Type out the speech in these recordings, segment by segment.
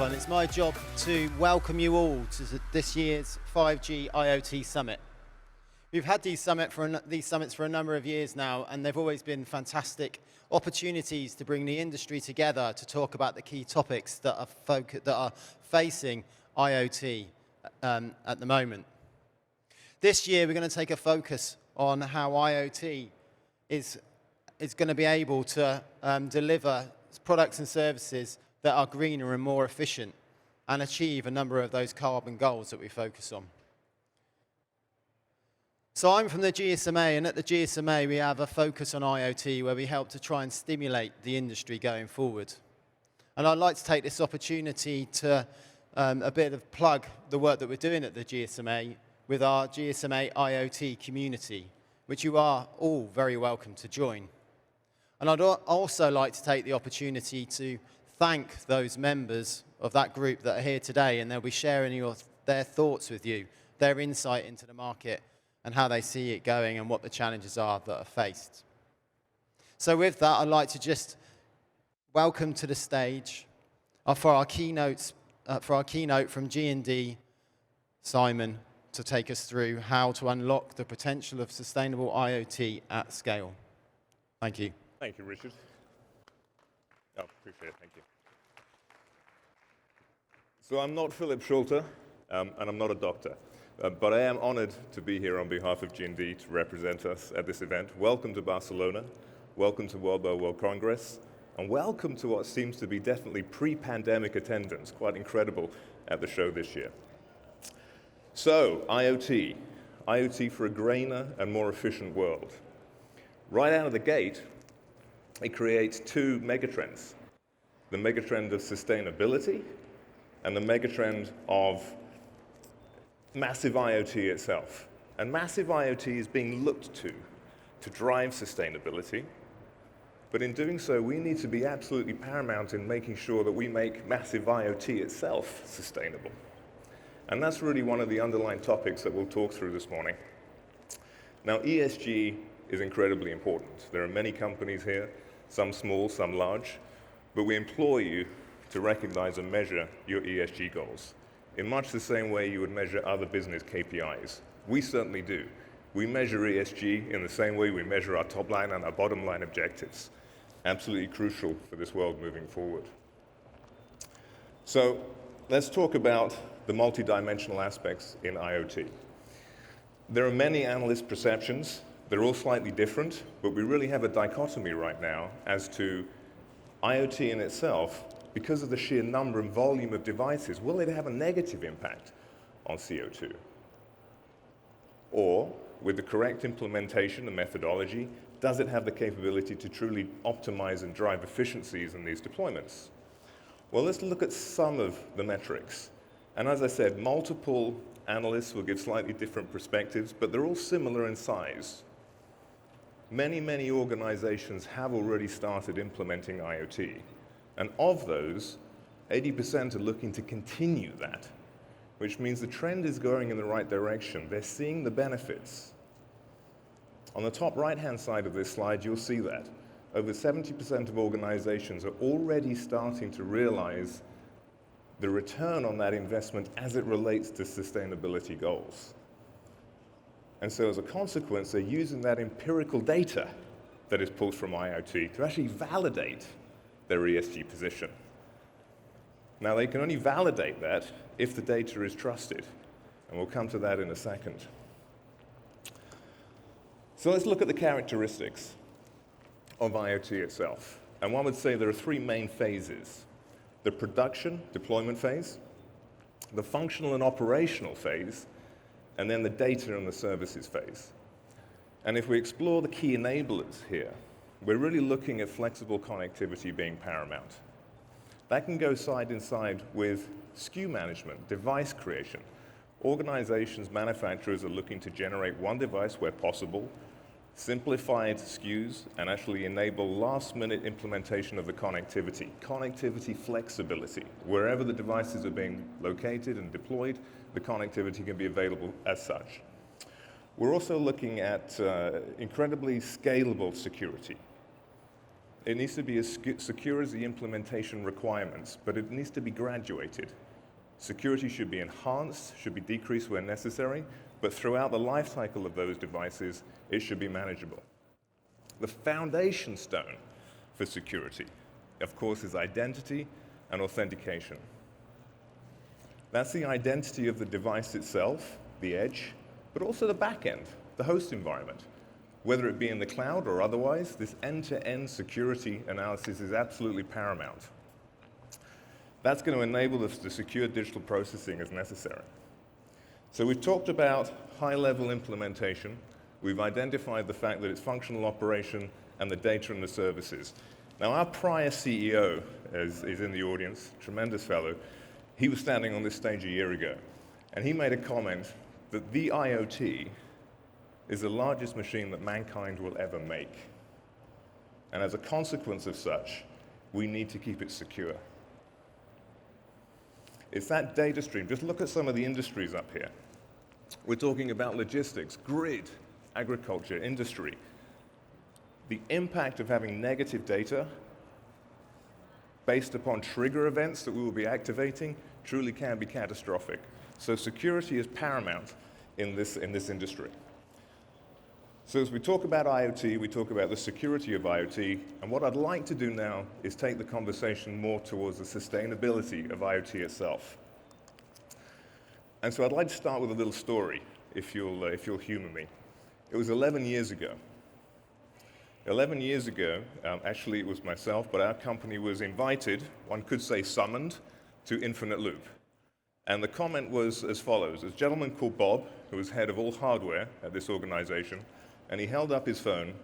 people, and it's my job to welcome you all to this year's 5G IoT Summit. We've had these summits for a number of years now, and they've always been fantastic opportunities to bring the industry together to talk about the key topics that are facing IoT at the moment. This year, we're going to take a focus on how IoT is going to be able to deliver products and services that are greener and more efficient and achieve a number of those carbon goals that we focus on. So I'm from the GSMA, and at the GSMA we have a focus on IoT where we help to try and stimulate the industry going forward. And I'd like to take this opportunity to a bit of plug the work that we're doing at the GSMA with our GSMA IoT community, which you are all very welcome to join. And I'd also like to take the opportunity to thank those members of that group that are here today, and they'll be sharing their thoughts with you, their insight into the market and how they see it going and what the challenges are that are faced. So with that, I'd like to just welcome to the stage for our keynote from G&D, Simon, to take us through how to unlock the potential of sustainable IoT at scale. Thank you. Thank you, Richard. Oh, appreciate it, thank you. So I'm not Philip Schulte, and I'm not a doctor, but I am honored to be here on behalf of G&D to represent us at this event. Welcome to Barcelona, welcome to World Mobile World Congress, and welcome to what seems to be definitely pre-pandemic attendance, quite incredible at the show this year. So, IoT for a greener and more efficient world. Right out of the gate, it creates two megatrends. The megatrend of sustainability and the megatrend of massive IoT itself. And massive IoT is being looked to drive sustainability. But in doing so, we need to be absolutely paramount in making sure that we make massive IoT itself sustainable. And that's really one of the underlying topics that we'll talk through this morning. Now, ESG is incredibly important. There are many companies here, some small, some large, but we implore you to recognize and measure your ESG goals in much the same way you would measure other business KPIs. We certainly do. We measure ESG in the same way we measure our top line and our bottom line objectives. Absolutely crucial for this world moving forward. So let's talk about the multidimensional aspects in IoT. There are many analyst perceptions. They're all slightly different, but we really have a dichotomy right now as to IoT in itself. Because of the sheer number and volume of devices, will it have a negative impact on CO2? Or, with the correct implementation and methodology, does it have the capability to truly optimize and drive efficiencies in these deployments? Well, let's look at some of the metrics. And as I said, multiple analysts will give slightly different perspectives, but they're all similar in size. Many organizations have already started implementing IoT. And of those, 80% are looking to continue that, which means the trend is going in the right direction. They're seeing the benefits. On the top right-hand side of this slide, you'll see that. Over 70% of organizations are already starting to realize the return on that investment as it relates to sustainability goals. And so as a consequence, they're using that empirical data that is pulled from IoT to actually validate their ESG position. Now, they can only validate that if the data is trusted, and we'll come to that in a second. So let's look at the characteristics of IoT itself. And one would say there are three main phases: the production, deployment phase, the functional and operational phase, and then the data and the services phase. And if we explore the key enablers here, we're really looking at flexible connectivity being paramount. That can go side in side with SKU management, device creation. Organizations, manufacturers are looking to generate one device where possible, simplified SKUs, and actually enable last-minute implementation of the connectivity flexibility. Wherever the devices are being located and deployed, the connectivity can be available as such. We're also looking at incredibly scalable security. It needs to be as secure as the implementation requirements, but it needs to be graduated. Security should be enhanced, should be decreased where necessary, but throughout the life cycle of those devices, it should be manageable. The foundation stone for security, of course, is identity and authentication. That's the identity of the device itself, the edge, but also the back end, the host environment. Whether it be in the cloud or otherwise, this end-to-end security analysis is absolutely paramount. That's going to enable us to secure digital processing as necessary. So we've talked about high-level implementation. We've identified the fact that it's functional operation and the data and the services. Now, our prior CEO is in the audience, tremendous fellow. He was standing on this stage a year ago, and he made a comment that the IoT is the largest machine that mankind will ever make. And as a consequence of such, we need to keep it secure. It's that data stream. Just look at some of the industries up here. We're talking about logistics, grid, agriculture, industry. The impact of having negative data based upon trigger events that we will be activating truly can be catastrophic. So security is paramount in this industry. So as we talk about IoT, we talk about the security of IoT, and what I'd like to do now is take the conversation more towards the sustainability of IoT itself. And so I'd like to start with a little story, if you'll humor me. It was 11 years ago. 11 years ago, actually it was myself, but our company was invited, one could say summoned, to Infinite Loop. And the comment was as follows. There's a gentleman called Bob, who was head of all hardware at this organization, and he held up his phone,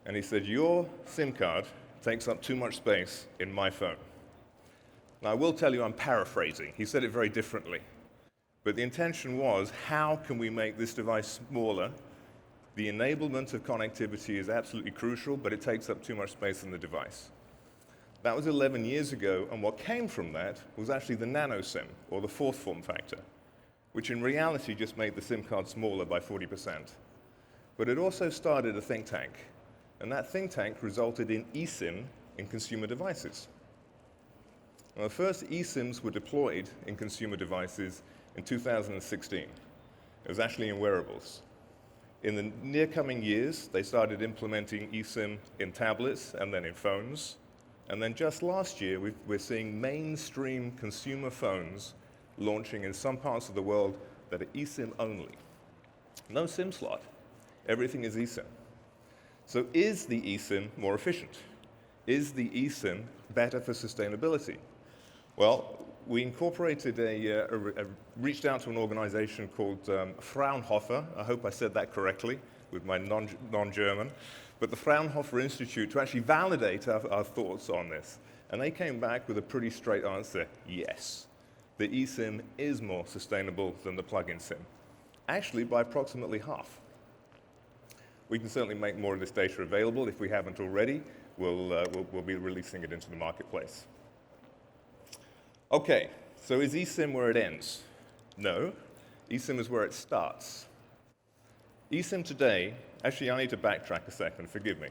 and he said, "Your SIM card takes up too much space in my phone." Now, I will tell you I'm paraphrasing. He said it very differently. But the intention was, how can we make this device smaller? The enablement of connectivity is absolutely crucial, but it takes up too much space in the device. That was 11 years ago, and what came from that was actually the nano SIM, or the fourth form factor, which in reality just made the SIM card smaller by 40%. But it also started a think tank, and that think tank resulted in eSIM in consumer devices. Now, the first eSIMs were deployed in consumer devices in 2016. It was actually in wearables. In the near coming years, they started implementing eSIM in tablets and then in phones. And then just last year, we're seeing mainstream consumer phones launching in some parts of the world that are eSIM only. No SIM slot. Everything is eSIM. So is the eSIM more efficient? Is the eSIM better for sustainability? Well, we incorporated reached out to an organization called Fraunhofer. I hope I said that correctly with my non-German. But the Fraunhofer Institute to actually validate our thoughts on this. And they came back with a pretty straight answer, yes. The eSIM is more sustainable than the plug-in SIM. Actually, by approximately half. We can certainly make more of this data available. If we haven't already, we'll be releasing it into the marketplace. Okay, so is eSIM where it ends? No, eSIM is where it starts. eSIM today, actually I need to backtrack a second, forgive me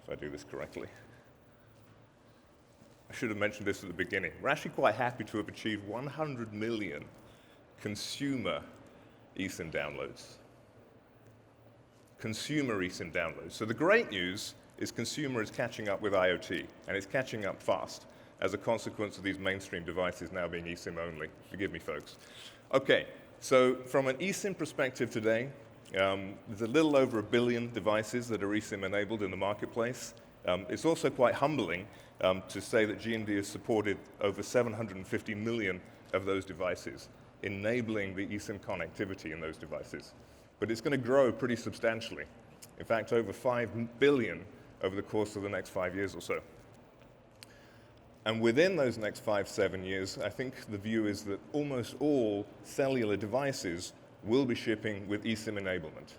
if I do this correctly. I should have mentioned this at the beginning. We're actually quite happy to have achieved 100 million consumer eSIM downloads. Consumer eSIM downloads. So the great news is consumer is catching up with IoT, and it's catching up fast as a consequence of these mainstream devices now being eSIM only. Forgive me, folks. Okay, so from an eSIM perspective today, there's a little over 1 billion devices that are eSIM enabled in the marketplace. It's also quite humbling to say that G&D has supported over 750 million of those devices, enabling the eSIM connectivity in those devices. But it's going to grow pretty substantially. In fact, over 5 billion over the course of the next 5 years or so. And within those next 5-7 years, I think the view is that almost all cellular devices will be shipping with eSIM enablement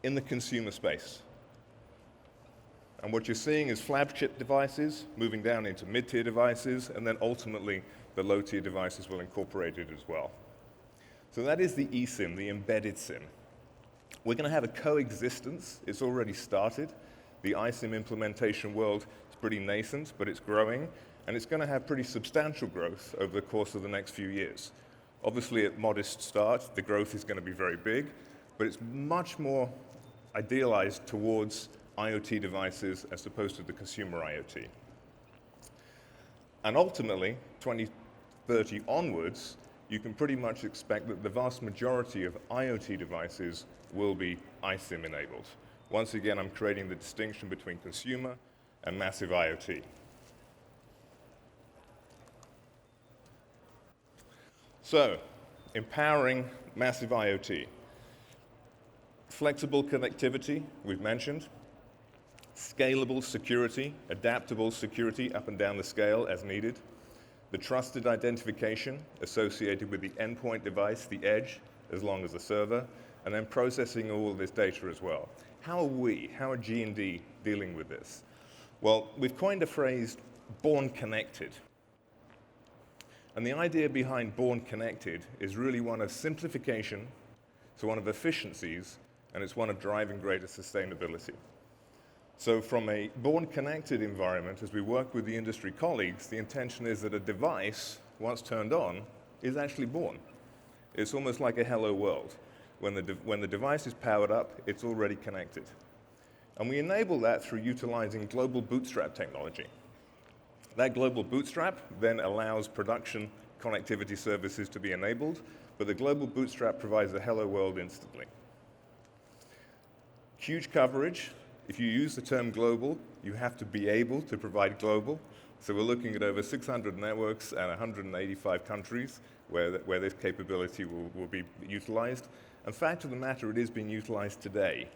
in the consumer space. And what you're seeing is flagship devices moving down into mid-tier devices, and then ultimately the low-tier devices will incorporate it as well. So that is the eSIM, the embedded SIM. We're going to have a coexistence. It's already started. The iSIM implementation world is pretty nascent, but it's growing, and it's going to have pretty substantial growth over the course of the next few years. Obviously, at modest start, the growth is going to be very big, but it's much more idealized towards IoT devices as opposed to the consumer IoT. And ultimately, 2030 onwards, you can pretty much expect that the vast majority of IoT devices will be iSIM enabled. Once again, I'm creating the distinction between consumer and massive IoT. So, empowering massive IoT. Flexible connectivity, we've mentioned. Scalable security, adaptable security up and down the scale as needed. The trusted identification associated with the endpoint device, the edge, as long as the server, and then processing all of this data as well. How are G&D dealing with this? Well, we've coined a phrase, born connected. And the idea behind born connected is really one of simplification, so one of efficiencies, and it's one of driving greater sustainability. So from a born connected environment, as we work with the industry colleagues, the intention is that a device, once turned on, is actually born. It's almost like a hello world. When the device is powered up, it's already connected. And we enable that through utilizing global bootstrap technology. That global bootstrap then allows production connectivity services to be enabled, but the global bootstrap provides a hello world instantly. Huge coverage. If you use the term global, you have to be able to provide global. So we're looking at over 600 networks and 185 countries where this capability will be utilized. And fact of the matter, it is being utilized today.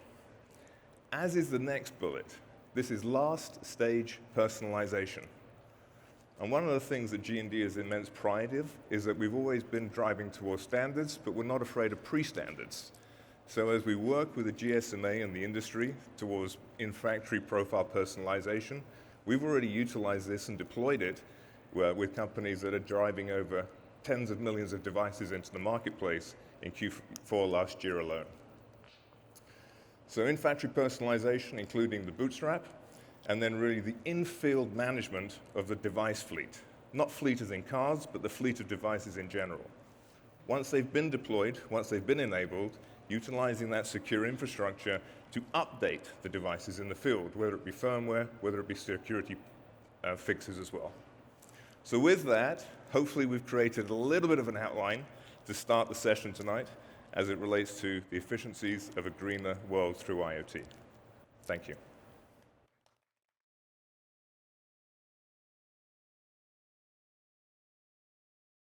As is the next bullet. This is last stage personalization. And one of the things that G&D has immense pride in is that we've always been driving towards standards, but we're not afraid of pre-standards. So as we work with the GSMA and the industry towards in-factory profile personalization, we've already utilized this and deployed it with companies that are driving over tens of millions of devices into the marketplace in Q4 last year alone. So in-factory personalization, including the bootstrap, and then really the in-field management of the device fleet. Not fleet as in cars, but the fleet of devices in general. Once they've been deployed, once they've been enabled, utilizing that secure infrastructure to update the devices in the field, whether it be firmware, whether it be security fixes as well. So with that, hopefully we've created a little bit of an outline to start the session tonight as it relates to the efficiencies of a greener world through IoT. Thank you.